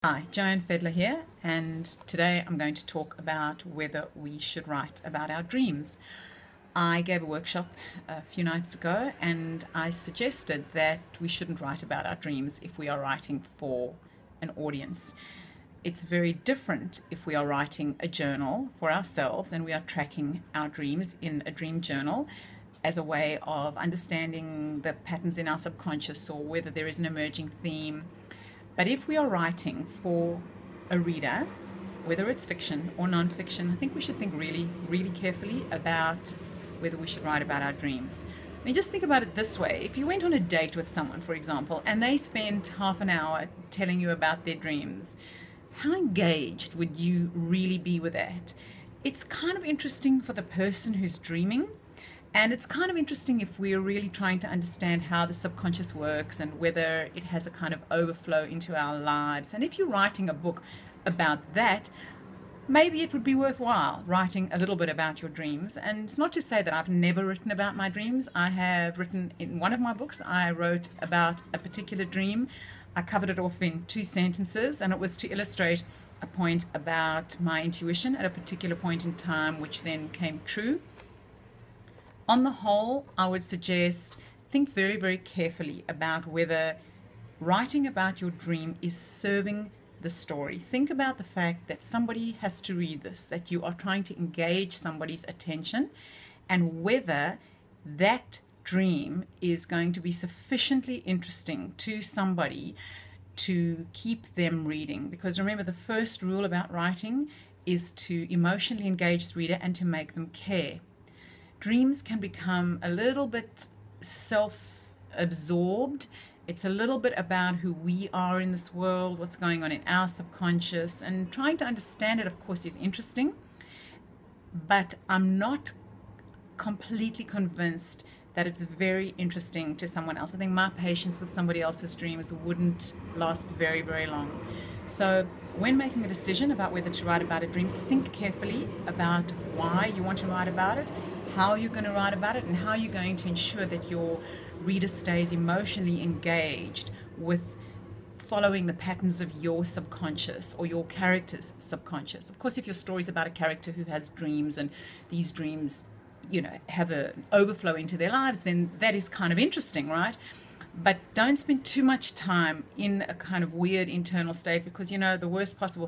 Hi, Joanne Fedler here, and today I'm going to talk about whether we should write about our dreams. I gave a workshop a few nights ago and I suggested that we shouldn't write about our dreams if we are writing for an audience. It's very different if we are writing a journal for ourselves and we are tracking our dreams in a dream journal as a way of understanding the patterns in our subconscious or whether there is an emerging theme. But if we are writing for a reader, whether it's fiction or non-fiction, I think we should think really, really carefully about whether we should write about our dreams. I mean, just think about it this way. If you went on a date with someone, for example, and they spent half an hour telling you about their dreams, how engaged would you really be with that? It's kind of interesting for the person who's dreaming. And it's kind of interesting if we're really trying to understand how the subconscious works and whether it has a kind of overflow into our lives. And if you're writing a book about that, maybe it would be worthwhile writing a little bit about your dreams. And it's not to say that I've never written about my dreams. I have written in one of my books, I wrote about a particular dream. I covered it off in 2 sentences, and it was to illustrate a point about my intuition at a particular point in time, which then came true. On the whole, I would suggest think very, very carefully about whether writing about your dream is serving the story. Think about the fact that somebody has to read this, that you are trying to engage somebody's attention, and whether that dream is going to be sufficiently interesting to somebody to keep them reading. Because remember, the first rule about writing is to emotionally engage the reader and to make them care. Dreams can become a little bit self-absorbed. It's a little bit about who we are in this world, what's going on in our subconscious, and trying to understand it, of course, is interesting. But I'm not completely convinced that it's very interesting to someone else. I think my patience with somebody else's dreams wouldn't last very, very long. So when making a decision about whether to write about a dream, think carefully about why you want to write about it, how you're going to write about it, and how you're going to ensure that your reader stays emotionally engaged with following the patterns of your subconscious or your character's subconscious. Of course, if your story is about a character who has dreams and these dreams, have an overflow into their lives, then that is kind of interesting, right? But don't spend too much time in a kind of weird internal state, because the worst possible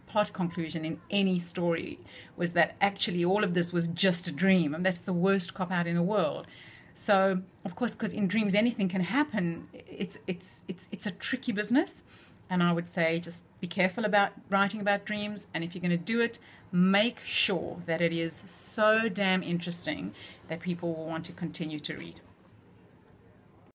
plot conclusion in any story was that actually all of this was just a dream, and that's the worst cop-out in the world. So of course, because in dreams anything can happen, it's a tricky business. And I would say just be careful about writing about dreams, and if you're going to do it, make sure that it is so damn interesting that people will want to continue to read.